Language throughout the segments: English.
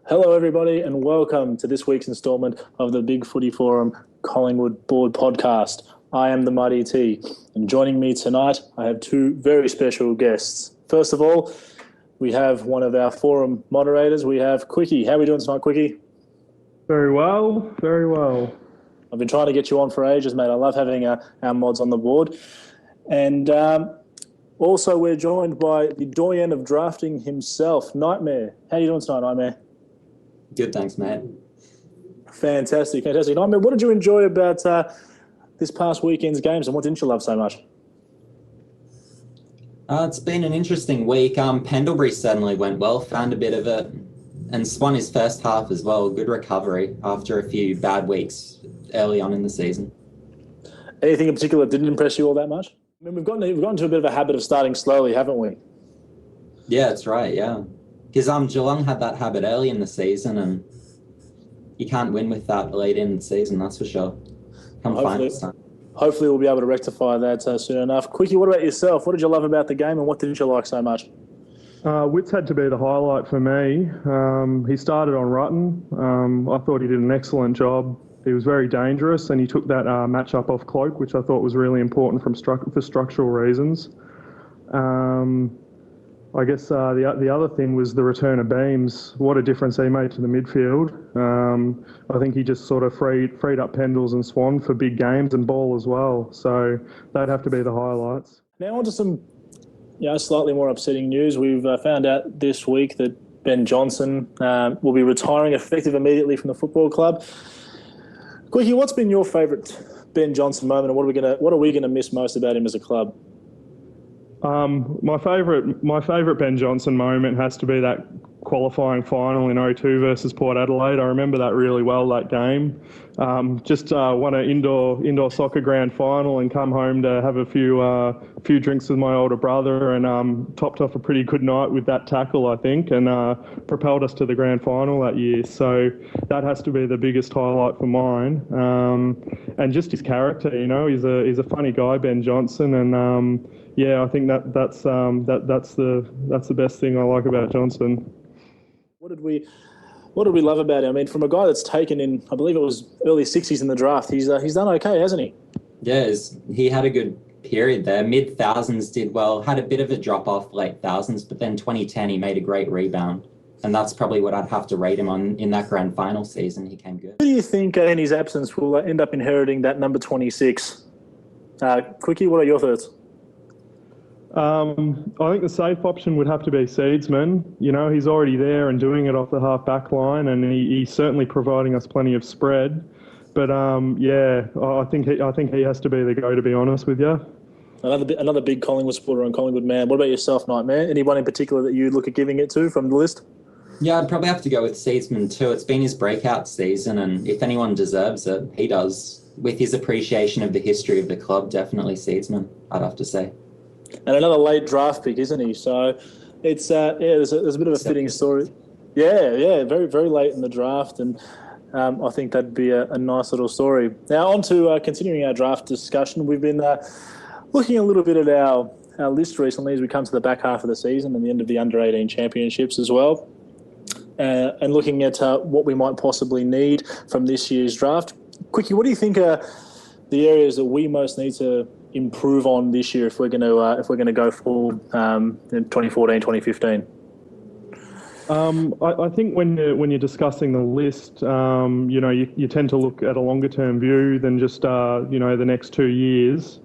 Hello, everybody, and welcome to this week's instalment of the Big Footy Forum Collingwood Board Podcast. I am the Mighty T, and joining me tonight, I have two very special guests. First of all, we have one of our forum moderators. We have Quicky. How are we doing tonight, Quicky? Very well, very well. I've been trying to get you on for ages, mate. I love having our mods on the board. And also, we're joined by the doyen of drafting himself, Knightmare. How are you doing tonight, Knightmare? Good, thanks, mate. Fantastic. Knightmare, what did you enjoy about this past weekend's games, and what didn't you love so much? It's been an interesting week. Pendlebury certainly went well, found a bit of it, and spun his first half as well. Good recovery after a few bad weeks early on in the season. Anything in particular that didn't impress you all that much? I mean, we've gotten into a bit of a habit of starting slowly, haven't we? Yeah, that's right, yeah. Because Geelong had that habit early in the season, and you can't win with that late in the season, that's for sure. Hopefully we'll be able to rectify that soon enough. Quicky, what about yourself? What did you love about the game, and what didn't you like so much? Wits had to be the highlight for me. He started on Rutten. I thought he did an excellent job. He was very dangerous, and he took that match-up off Cloak, which I thought was really important for structural reasons. I guess the other thing was the return of Beams. What a difference he made to the midfield. I think he just sort of freed up Pendles and Swan for big games and Ball as well. So they'd have to be the highlights. Now on to some slightly more upsetting news. We've found out this week that Ben Johnson will be retiring effective immediately from the football club. Quicky, what's been your favourite Ben Johnson moment, and what are we gonna miss most about him as a club? My favourite Ben Johnson moment has to be that qualifying final in 02 versus Port Adelaide. I remember that really well, that game. Just won an indoor soccer grand final and come home to have a few drinks with my older brother, and topped off a pretty good night with that tackle, I think, and propelled us to the grand final that year. So that has to be the biggest highlight for mine. And just his character, he's a funny guy, Ben Johnson, and I think that's the best thing I like about Johnson. What did we love about him? I mean, from a guy that's taken in, I believe it was early 60s in the draft, he's done okay, hasn't he? Yeah, he had a good period there. Mid-thousands did well, had a bit of a drop-off late thousands, but then 2010 he made a great rebound. And that's probably what I'd have to rate him on in that grand final season. He came good. Who do you think in his absence will end up inheriting that number 26? Quicky, what are your thoughts? I think the safe option would have to be Seedsman. He's already there and doing it off the half-back line, and he's certainly providing us plenty of spread. But I think he has to be the go, to be honest with you. Another big Collingwood supporter and Collingwood man. What about yourself, Knightmare? Anyone in particular that you'd look at giving it to from the list? Yeah, I'd probably have to go with Seedsman too. It's been his breakout season, and if anyone deserves it, he does. With his appreciation of the history of the club, definitely Seedsman, I'd have to say. And another late draft pick, isn't he? So it's there's a bit of a fitting story. Yeah, very, very late in the draft, and I think that'd be a nice little story. Now on to continuing our draft discussion. We've been looking a little bit at our list recently as we come to the back half of the season and the end of the under-18 championships as well, and looking at what we might possibly need from this year's draft. Quicky, what do you think are the areas that we most need to improve on this year if we're going to go full in 2014, 2015? I think when you're discussing the list, you tend to look at a longer term view than just the next 2 years.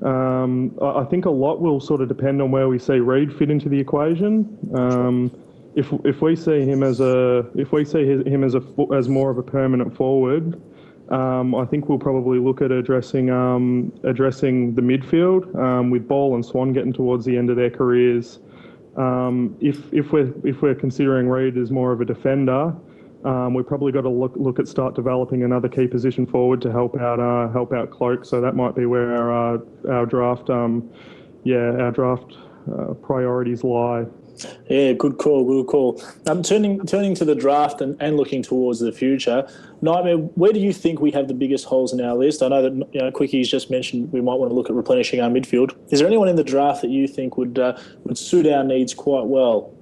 I think a lot will sort of depend on where we see Reid fit into the equation. If we see him as more of a permanent forward, I think we'll probably look at addressing the midfield with Ball and Swan getting towards the end of their careers. If we're considering Reid as more of a defender, we've probably got to start developing another key position forward to help out Cloak. So that might be where our draft priorities lie. Yeah, good call. Turning to the draft and looking towards the future, Knightmare, where do you think we have the biggest holes in our list? I know that Quicky's just mentioned we might want to look at replenishing our midfield. Is there anyone in the draft that you think would suit our needs quite well?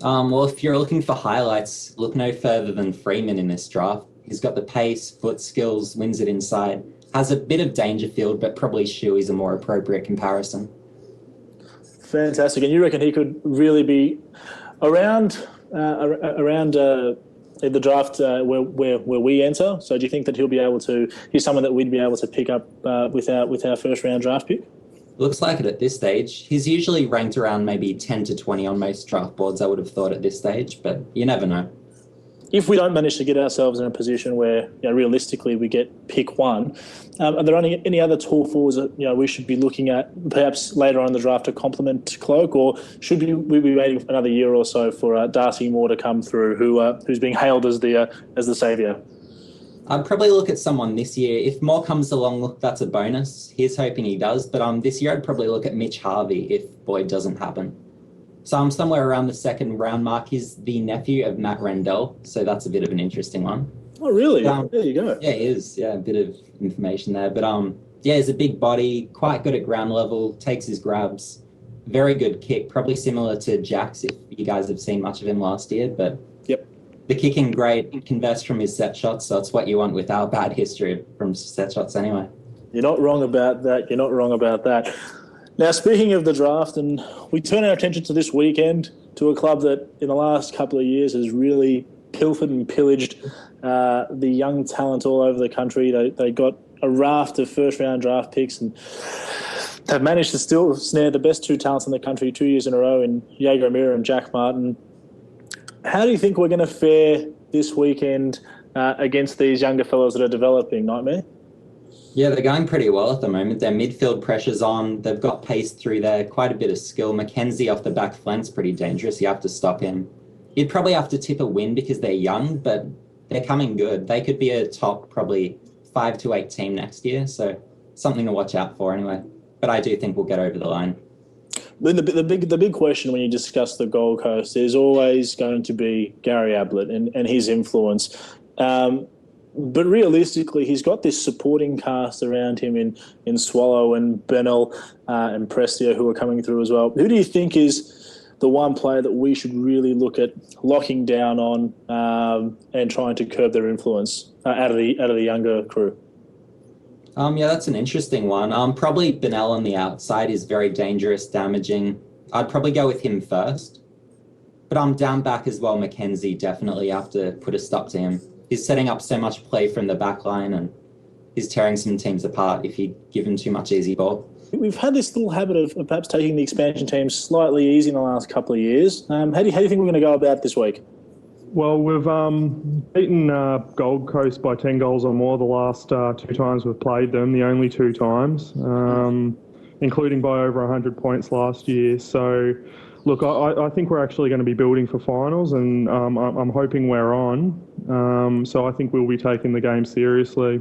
Well, if you're looking for highlights, look no further than Freeman in this draft. He's got the pace, foot skills, wins it inside, has a bit of Dangerfield, but probably Shuey's a more appropriate comparison. Fantastic. And you reckon he could really be around in the draft where we enter? So do you think that he's someone that we'd be able to pick up with our first round draft pick? Looks like it at this stage. He's usually ranked around maybe 10 to 20 on most draft boards, I would have thought at this stage, but you never know. If we don't manage to get ourselves in a position where realistically we get pick one, are there any other tall forwards that we should be looking at perhaps later on in the draft to complement Cloak, or should we be waiting for another year or so for Darcy Moore to come through, who's being hailed as the saviour? I'd probably look at someone this year. If Moore comes along, look, that's a bonus. Here's hoping he does. But this year I'd probably look at Mitch Harvey if Boyd doesn't happen. So I'm somewhere around the second round mark. He's the nephew of Matt Rendell, so that's a bit of an interesting one. Oh, really? There you go. Yeah, he is. Yeah, a bit of information there. But he's a big body, quite good at ground level, takes his grabs, very good kick, probably similar to Jax if you guys have seen much of him last year. But yep. The kicking great, converts from his set shots, so it's what you want with our bad history from set shots anyway. You're not wrong about that. Now, speaking of the draft, and we turn our attention to this weekend, to a club that in the last couple of years has really pilfered and pillaged the young talent all over the country. They got a raft of first-round draft picks, and they've managed to still snare the best two talents in the country 2 years in a row in Jaeger Amira and Jack Martin. How do you think we're going to fare this weekend against these younger fellows that are developing, Knightmare? Yeah, they're going pretty well at the moment. Their midfield pressure's on. They've got pace through there, quite a bit of skill. Mackenzie off the back flank's pretty dangerous. You have to stop him. You'd probably have to tip a win because they're young, but they're coming good. They could be a top probably 5 to 8 team next year, so something to watch out for anyway. But I do think we'll get over the line. The big question when you discuss the Gold Coast is always going to be Gary Ablett and his influence. But realistically, he's got this supporting cast around him in Swallow and Bennell and Prestio who are coming through as well. Who do you think is the one player that we should really look at locking down on and trying to curb their influence out of the younger crew? Yeah, that's an interesting one. Probably Bennell on the outside is very dangerous, damaging. I'd probably go with him first. But I'm down back as well. Mackenzie definitely have to put a stop to him. He's setting up so much play from the back line and he's tearing some teams apart if you give him too much easy ball. We've had this little habit of perhaps taking the expansion teams slightly easy in the last couple of years. How do you think we're going to go about this week? Well, we've beaten Gold Coast by 10 goals or more the last 2 times we've played them, the only 2 times, including by over 100 points last year. So, look, I think we're actually going to be building for finals, and I'm hoping we're on. So I think we'll be taking the game seriously.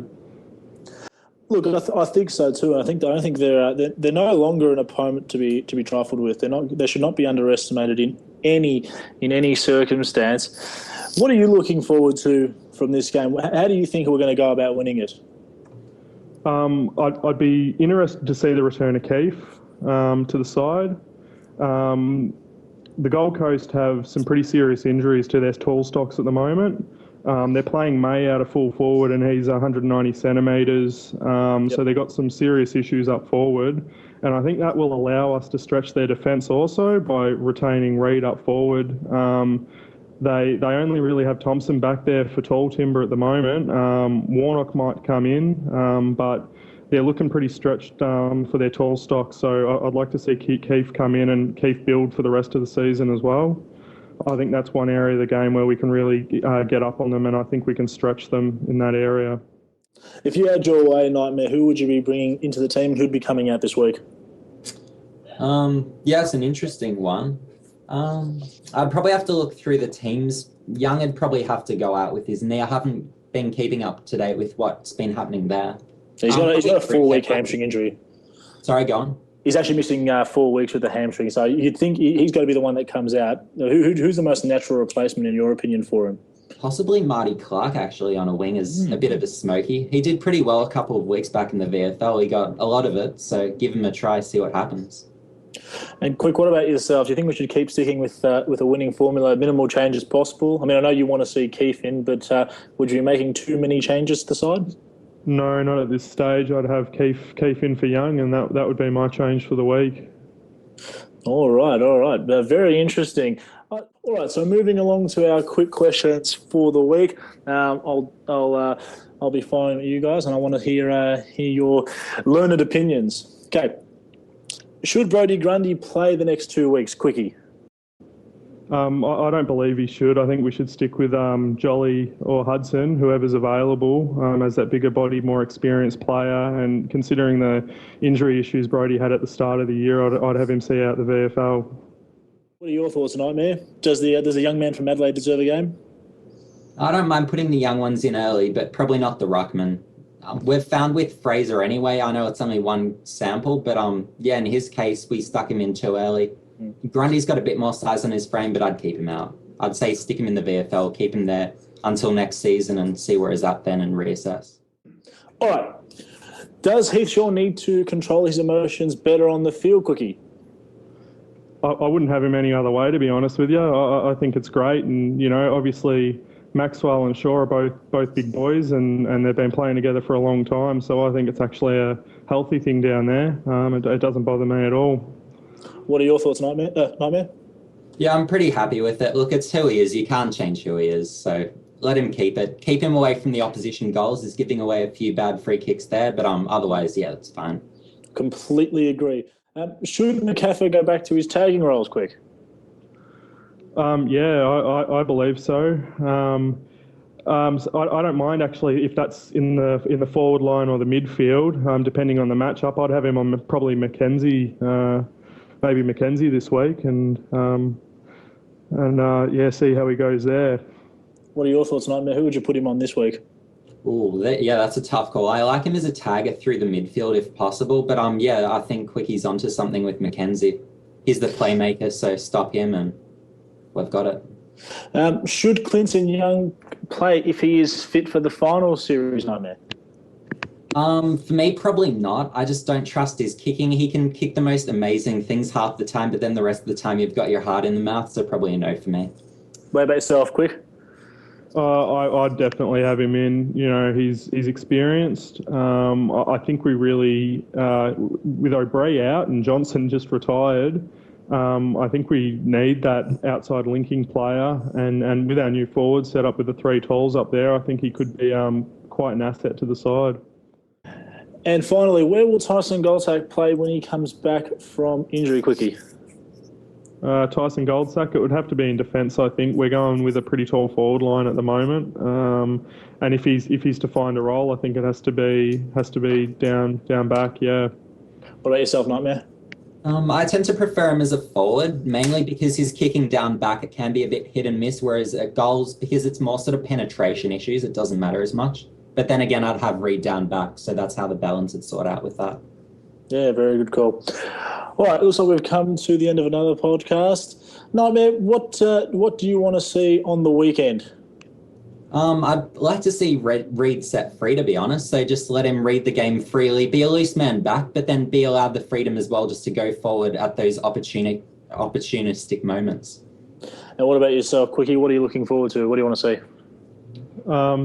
Look, I think so too. I don't think they're no longer an opponent to be trifled with. They should not be underestimated in any circumstance. What are you looking forward to from this game? How do you think we're going to go about winning it? I'd be interested to see the return of Keith to the side. The Gold Coast have some pretty serious injuries to their tall stocks at the moment. They're playing May out of full forward and he's 190 centimetres. So they've got some serious issues up forward. And I think that will allow us to stretch their defence also by retaining Reid up forward. They only really have Thompson back there for tall timber at the moment. Warnock might come in, but they're looking pretty stretched for their tall stock. So I'd like to see Keith come in and Keith build for the rest of the season as well. I think that's one area of the game where we can really get up on them, and I think we can stretch them in that area. If you had your way, Knightmare, who would you be bringing into the team? Who'd be coming out this week? Yeah, it's an interesting one. I'd probably have to look through the teams. Young would probably have to go out with his knee. I haven't been keeping up to date with what's been happening there. He's got a 4-week hamstring injury. Sorry, go on. He's actually missing 4 weeks with the hamstring, so you'd think he's got to be the one that comes out. Who's the most natural replacement, in your opinion, for him? Possibly Marty Clark, actually, on a wing is a bit of a smoky. He did pretty well a couple of weeks back in the VFL. He got a lot of it, so give him a try, see what happens. And Quick, what about yourself? Do you think we should keep sticking with a winning formula, minimal changes possible? I mean, I know you want to see Keith in, but would you be making too many changes to the side? No, not at this stage. I'd have Keith in for Young, and that would be my change for the week. All right. Very interesting. All right, so moving along to our quick questions for the week. I'll be following you guys, and I want to hear your learned opinions. Okay. Should Brodie Grundy play the next 2 weeks, Quicky? I don't believe he should. I think we should stick with Jolly or Hudson, whoever's available, as that bigger body, more experienced player. And considering the injury issues Brodie had at the start of the year, I'd have him see out the VFL. What are your thoughts, Knightmare? Does the young man from Adelaide deserve a game? I don't mind putting the young ones in early, but probably not the ruckman. We've found with Fraser anyway, I know it's only one sample, but in his case, we stuck him in too early. Grundy's got a bit more size on his frame, but I'd keep him out. I'd say stick him in the VFL, keep him there until next season and see where he's at then and reassess. All right. Does Heath Shaw need to control his emotions better on the field, Quickie? I wouldn't have him any other way, to be honest with you. I think it's great. And, obviously Maxwell and Shaw are both big boys and they've been playing together for a long time. So I think it's actually a healthy thing down there. It doesn't bother me at all. What are your thoughts, Knightmare? Yeah, I'm pretty happy with it. Look, it's who he is. You can't change who he is. So let him keep it. Keep him away from the opposition goals. He's giving away a few bad free kicks there. But otherwise, yeah, it's fine. Completely agree. Should McCaffrey go back to his tagging roles, Quick? I believe so. I don't mind actually if that's in the forward line or the midfield, depending on the matchup. I'd have him on probably Mackenzie, maybe Mackenzie this week, and see how he goes there. What are your thoughts, Knightmare? Who would you put him on this week? That's a tough call. I like him as a tagger through the midfield if possible, but I think Quickie's onto something with Mackenzie. He's the playmaker, so stop him and we've got it. Should Clinton Young play if he is fit for the final series, Knightmare? For me, probably not. I just don't trust his kicking. He can kick the most amazing things half the time, but then the rest of the time you've got your heart in the mouth, so probably a no for me. What about yourself, Quick? I'd definitely have him in. He's experienced. I think we really, with O'Brien out and Johnson just retired, I think we need that outside linking player. And with our new forward set up with the three talls up there, I think he could be quite an asset to the side. And finally, where will Tyson Goldsack play when he comes back from injury, Quickie? Tyson Goldsack, it would have to be in defence. I think we're going with a pretty tall forward line at the moment, and if he's to find a role, I think it has to be down back. Yeah. What about yourself, Knightmare? I tend to prefer him as a forward, mainly because his kicking down back it can be a bit hit and miss, whereas at goals, because it's more sort of penetration issues, it doesn't matter as much. But then again, I'd have Reid down back, so that's how the balance would sort out with that. Yeah, very good call. All right, looks like we've come to the end of another podcast. Knightmare, what do you want to see on the weekend? I'd like to see Reid set free, to be honest. So just let him read the game freely, be a loose man back, but then be allowed the freedom as well just to go forward at those opportunistic moments. And what about yourself, Quickie? What are you looking forward to? What do you want to see?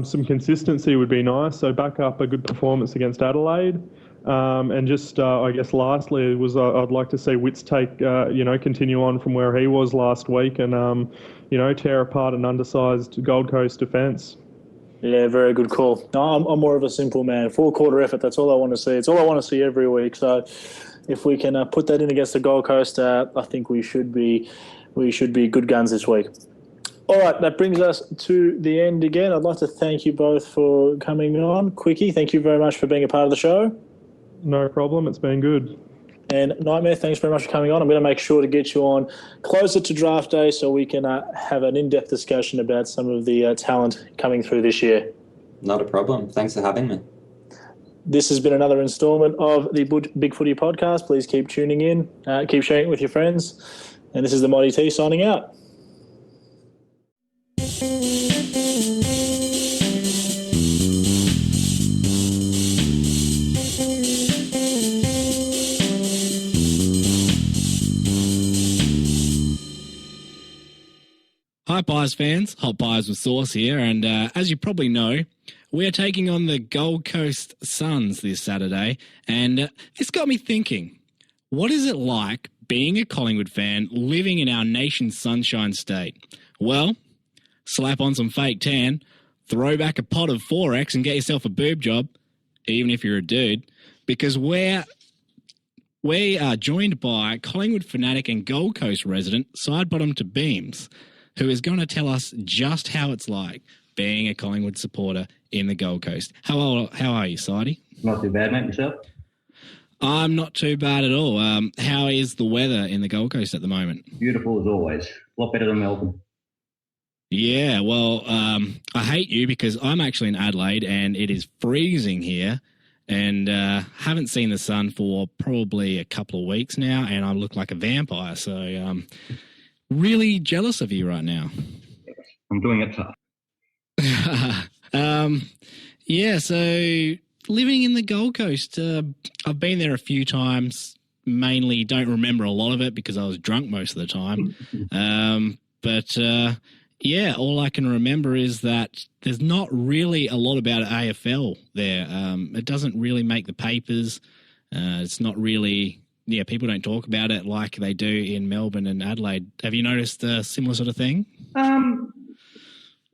Some consistency would be nice. So back up a good performance against Adelaide. And just, I guess, lastly, I'd like to see Witts continue on from where he was last week and, tear apart an undersized Gold Coast defence. Yeah, very good call. No, I'm more of a simple man. 4-quarter effort, that's all I want to see. It's all I want to see every week. So if we can put that in against the Gold Coast, I think we should be good guns this week. All right, that brings us to the end again. I'd like to thank you both for coming on. Quickie, thank you very much for being a part of the show. No problem. It's been good. And Knightmare, thanks very much for coming on. I'm going to make sure to get you on closer to draft day so we can have an in-depth discussion about some of the talent coming through this year. Not a problem. Thanks for having me. This has been another instalment of the BigFooty podcast. Please keep tuning in. Keep sharing it with your friends. And this is the Mighty T signing out. Hi, Pies fans. Hot Pies with Sauce here. And as you probably know, we are taking on the Gold Coast Suns this Saturday. And this got me thinking, what is it like being a Collingwood fan living in our nation's sunshine state? Well, slap on some fake tan, throw back a pot of 4X and get yourself a boob job, even if you're a dude, because we are joined by Collingwood fanatic and Gold Coast resident, Side Bottom to Beams, who is going to tell us just how it's like being a Collingwood supporter in the Gold Coast. How are you, Sidey? Not too bad, mate. Yourself? I'm not too bad at all. How is the weather in the Gold Coast at the moment? Beautiful as always. A lot better than Melbourne. Yeah, well, I hate you because I'm actually in Adelaide and it is freezing here and haven't seen the sun for probably a couple of weeks now and I look like a vampire. So really jealous of you right now. I'm doing it tough. Yeah, so living in the Gold Coast, I've been there a few times, mainly don't remember a lot of it because I was drunk most of the time. Yeah, all I can remember is that there's not really a lot about AFL there. It doesn't really make the papers. It's not really, people don't talk about it like they do in Melbourne and Adelaide. Have you noticed a similar sort of thing?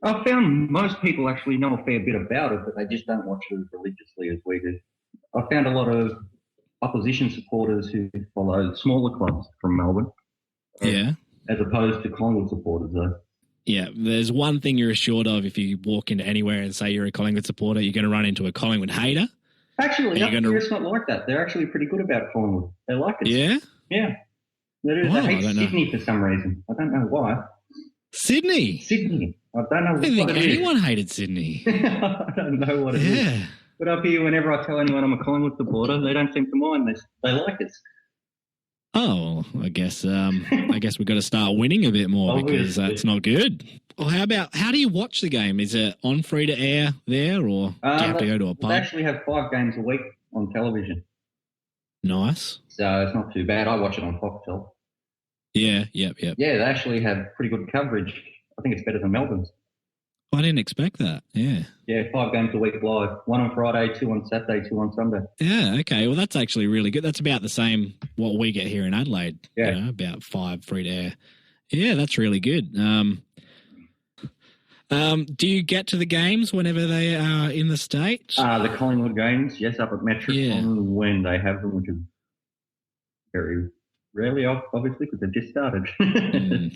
I've found most people actually know a fair bit about it, but they just don't watch it as religiously as we do. I found a lot of opposition supporters who follow smaller clubs from Melbourne. Yeah. As opposed to Collingwood supporters, though. Yeah, there's one thing you're assured of if you walk into anywhere and say you're a Collingwood supporter, you're going to run into a Collingwood hater. Actually, up here it's not like that. They're actually pretty good about Collingwood. They like it. Yeah? Yeah. They hate Sydney for some reason. I don't know why. Sydney? I don't know I don't think anyone hated Sydney. I don't know what it is. But up here, whenever I tell anyone I'm a Collingwood supporter, they don't seem to mind this. They like us. Oh, I guess we've got to start winning a bit more because that's not good. Well, how do you watch the game? Is it on free to air there or do you have to go to a pub? They actually have 5 games a week on television. Nice. So it's not too bad. I watch it on Foxtel. Yeah, yep. Yeah, they actually have pretty good coverage. I think it's better than Melbourne's. I didn't expect that, yeah. Yeah, 5 games a week live. 1 on Friday, 2 on Saturday, 2 on Sunday. Yeah, okay. Well, that's actually really good. That's about the same what we get here in Adelaide. Yeah. About 5 free to air. Yeah, that's really good. Do you get to the games whenever they are in the state? The Collingwood games, yes, up at Metricon when they have them, which is very rarely, obviously, because they've just started. I'm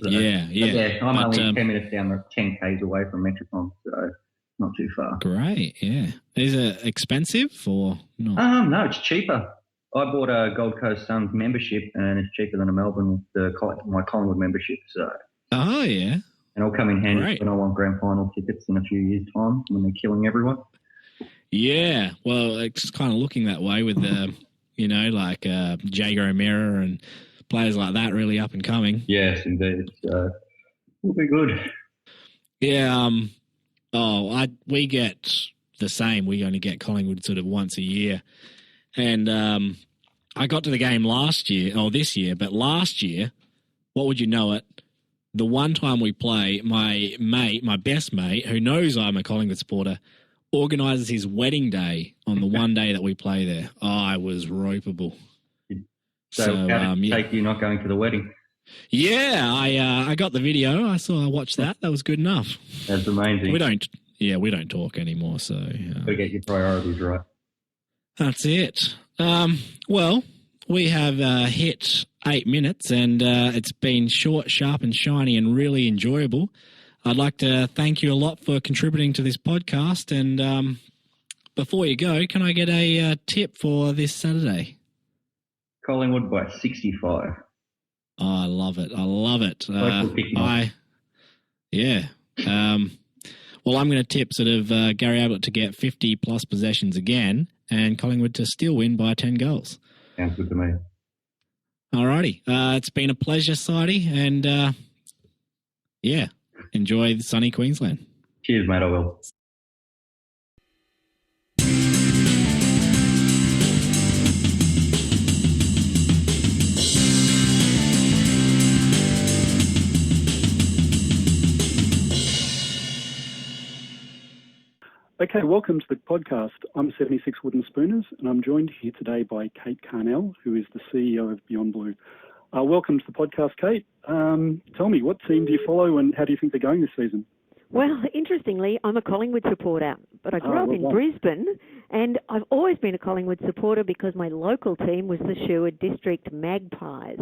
only 10 minutes down, 10 Ks away from Metricon, so not too far. Great, yeah. Is it expensive or not? No, it's cheaper. I bought a Gold Coast Suns membership, and it's cheaper than a Melbourne, my Collingwood membership. So. Oh, yeah. And it'll come in handy when I want grand final tickets in a few years' time when they're killing everyone. Yeah, well, it's kind of looking that way with the, Jago O'Meara and players like that really up and coming. Yes, indeed. It'll be good. Yeah. We get the same. We only get Collingwood sort of once a year. And I got to the game this year, but last year, what would you know it? The one time we play, my best mate, who knows I'm a Collingwood supporter, organises his wedding day on the one day that we play there. Oh, I was ropeable. So how did it take you not going to the wedding? Yeah, I got the video. I watched that. That was good enough. That's amazing. We don't talk anymore, so... Gotta get your priorities right. That's it. Well, we have hit 8 minutes and it's been short, sharp and shiny and really enjoyable. I'd like to thank you a lot for contributing to this podcast. And before you go, can I get a tip for this Saturday? Collingwood by 65. Oh, I love it. Well, I'm going to tip sort of Gary Ablett to get 50-plus possessions again and Collingwood to still win by 10 goals. Sounds good to me. All righty. It's been a pleasure, Sidey, and enjoy sunny Queensland. Cheers, mate. I will. Okay, welcome to the podcast. I'm 76 Wooden Spooners, and I'm joined here today by Kate Carnell, who is the CEO of Beyond Blue. Welcome to the podcast, Kate. Tell me, what team do you follow and how do you think they're going this season? Well, interestingly, I'm a Collingwood supporter, but I grew up in Brisbane, and I've always been a Collingwood supporter because my local team was the Sherwood District Magpies.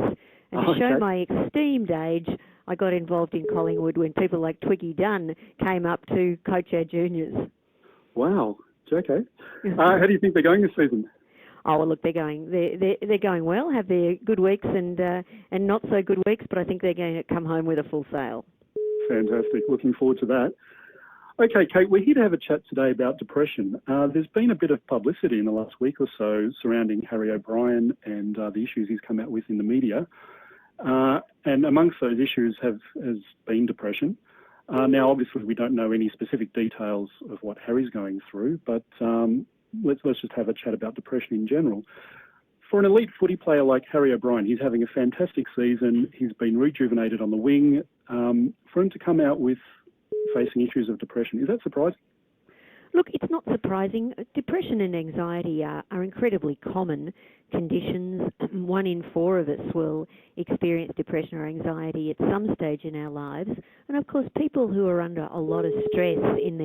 And to show my esteemed age, I got involved in Collingwood when people like Twiggy Dunn came up to coach our juniors. Wow. Okay. How do you think they're going this season? Oh, well, look, they're going well, have their good weeks and not so good weeks, but I think they're going to come home with a full sail. Fantastic. Looking forward to that. Okay, Kate, we're here to have a chat today about depression. There's been a bit of publicity in the last week or so surrounding Harry O'Brien and the issues he's come out with in the media. And amongst those issues has been depression. Now, obviously, we don't know any specific details of what Harry's going through, but let's just have a chat about depression in general. For an elite footy player like Harry O'Brien, he's having a fantastic season. He's been rejuvenated on the wing. For him to come out with facing issues of depression, is that surprising? Look, it's not surprising. Depression and anxiety are incredibly common conditions. 1 in 4 of us will experience depression or anxiety at some stage in our lives. And of course, people who are under a lot of stress in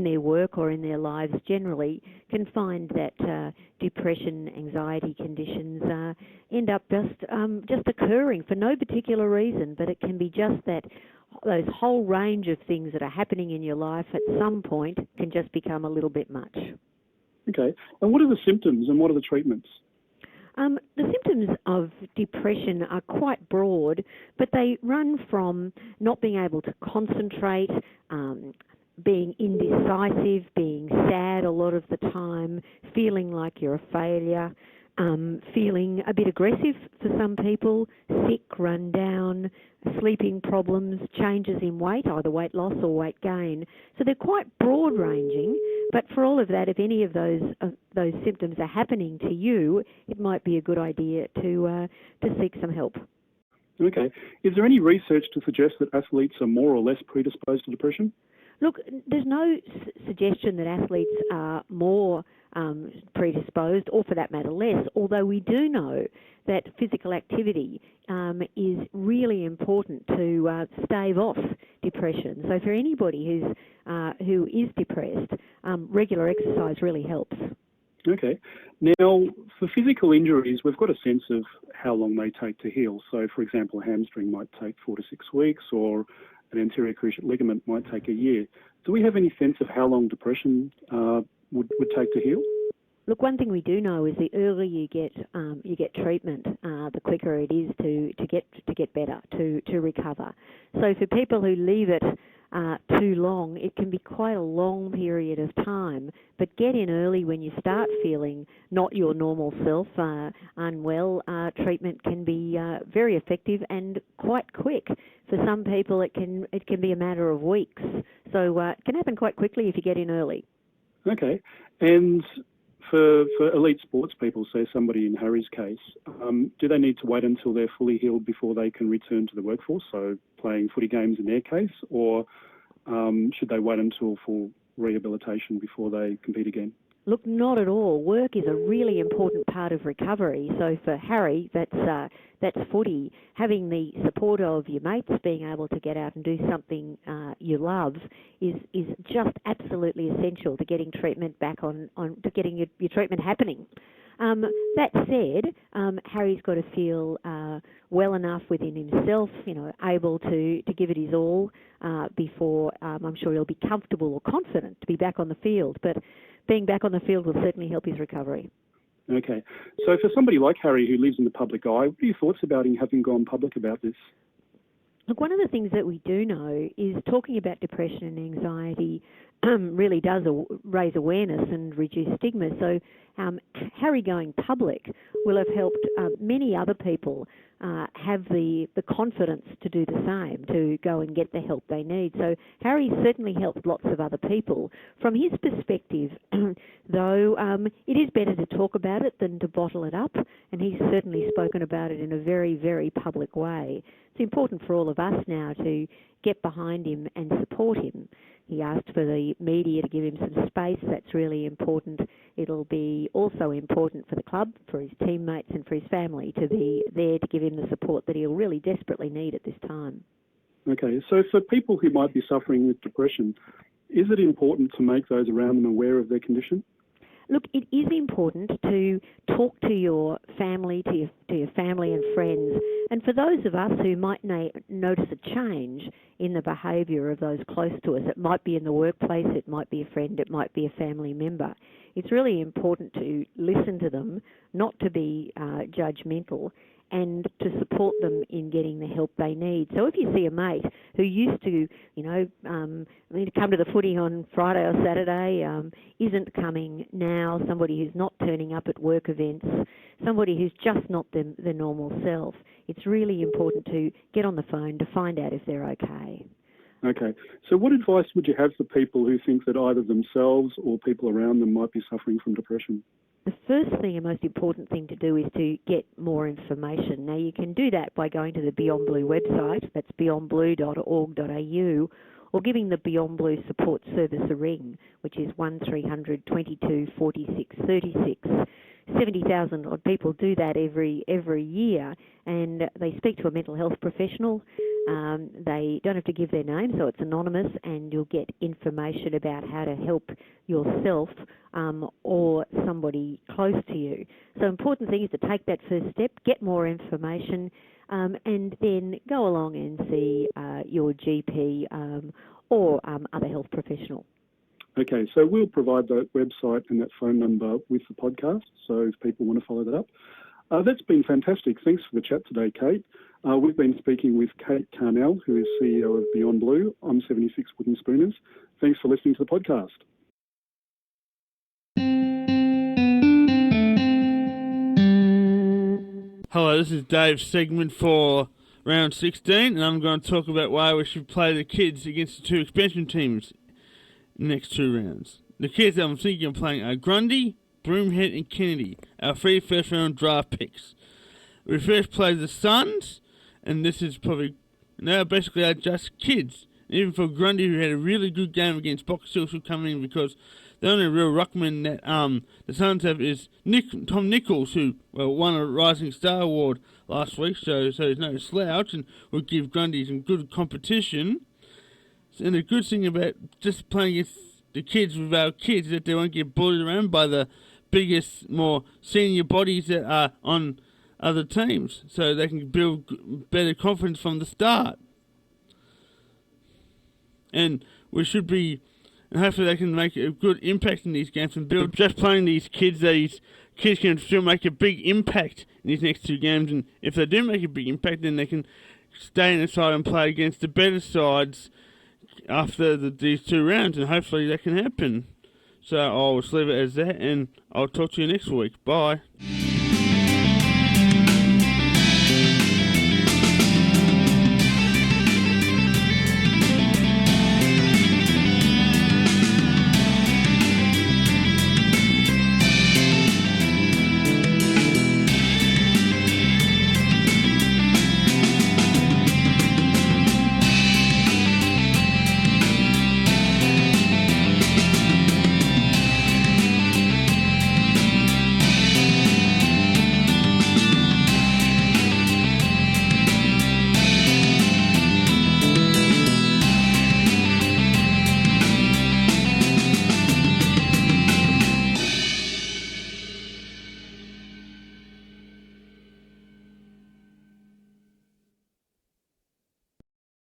their work or in their lives generally can find that depression, anxiety conditions end up just occurring for no particular reason, but it can be just that those whole range of things that are happening in your life at some point can just become a little bit much. Okay. And what are the symptoms and what are the treatments? The symptoms of depression are quite broad, but they run from not being able to concentrate, being indecisive, being sad a lot of the time, feeling like you're a failure, feeling a bit aggressive for some people, sick, run down, sleeping problems, changes in weight, either weight loss or weight gain. So they're quite broad ranging, but for all of that, if any of those symptoms are happening to you, it might be a good idea to seek some help. Okay. Is there any research to suggest that athletes are more or less predisposed to depression? Look, there's no suggestion that athletes are more predisposed, or for that matter less, although we do know that physical activity is really important to stave off depression. So for anybody who is depressed, regular exercise really helps. Okay. Now, for physical injuries, we've got a sense of how long they take to heal. So, for example, a hamstring might take 4 to 6 weeks, or an anterior cruciate ligament might take a year. Do we have any sense of how long depression would take to heal? Look, one thing we do know is the earlier you get treatment, the quicker it is to get better, to recover. So for people who leave it too long, it can be quite a long period of time. But get in early when you start feeling not your normal self, unwell. Treatment can be very effective and quite quick. For some people, it can be a matter of weeks. So it can happen quite quickly if you get in early. Okay, and for elite sports people, say somebody in Harry's case, do they need to wait until they're fully healed before they can return to the workforce, so playing footy games in their case, or should they wait until full rehabilitation before they compete again? Look, not at all. Work is a really important part of recovery. So for Harry, that's footy. Having the support of your mates, being able to get out and do something you love, is just absolutely essential to getting treatment back on to getting your treatment happening. That said, Harry's got to feel well enough within himself, able to give it his all before I'm sure he'll be comfortable or confident to be back on the field. But being back on the field will certainly help his recovery. Okay. So for somebody like Harry who lives in the public eye, what are your thoughts about him having gone public about this? Look, one of the things that we do know is talking about depression and anxiety really does raise awareness and reduce stigma. So Harry going public will have helped many other people have the confidence to do the same, to go and get the help they need. So Harry certainly helped lots of other people. From his perspective, though, it is better to talk about it than to bottle it up, and he's certainly spoken about it in a very, very public way. It's important for all of us now to get behind him and support him. He asked for the media to give him some space. That's really important. It'll be also important for the club, for his teammates and for his family to be there to give him the support that he'll really desperately need at this time. Okay, so for people who might be suffering with depression, is it important to make those around them aware of their condition? Look, it is important to talk to your family, to your family and friends. And for those of us who might notice a change in the behaviour of those close to us, it might be in the workplace, it might be a friend, it might be a family member. It's really important to listen to them, not to be judgmental, and to support them in getting the help they need. So if you see a mate who used to, come to the footy on Friday or Saturday, isn't coming now, somebody who's not turning up at work events, somebody who's just not the normal self, it's really important to get on the phone to find out if they're okay. Okay, so what advice would you have for people who think that either themselves or people around them might be suffering from depression? The first thing and most important thing to do is to get more information. Now, you can do that by going to the Beyond Blue website, that's beyondblue.org.au, or giving the Beyond Blue support service a ring, which is 1300 22 46 36. 70,000 odd people do that every year, and they speak to a mental health professional. They don't have to give their name, so it's anonymous, and you'll get information about how to help yourself or somebody close to you. So important thing is to take that first step, get more information, and then go along and see your GP or other health professional. Okay, so we'll provide that website and that phone number with the podcast, so if people want to follow that up. That's been fantastic. Thanks for the chat today, Kate. We've been speaking with Kate Carnell, who is CEO of Beyond Blue. I'm 76 Wooden Spooners. Thanks for listening to the podcast. Hello, this is Dave's segment for round 16, and I'm going to talk about why we should play the kids against the two expansion teams in the next two rounds. The kids I'm thinking of playing are Grundy, Broomhead and Kennedy, our 3 first-round draft picks. We first play the Suns, and this is probably now basically are just kids. And even for Grundy, who had a really good game against Box Hills, who come in because the only real ruckman that the Suns have is Tom Nichols, who won a Rising Star Award last week, so he's no slouch, and will give Grundy some good competition. And the good thing about just playing against the kids with our kids is that they won't get bullied around by the biggest, more senior bodies that are on other teams, so they can build better confidence from the start. And we should be, and hopefully they can make a good impact in these games and build. Just playing these kids, these kids can still make a big impact in these next two games, and if they do make a big impact, then they can stay in the side and play against the better sides after these two rounds, and hopefully that can happen. So I'll just leave it as that, and I'll talk to you next week. Bye.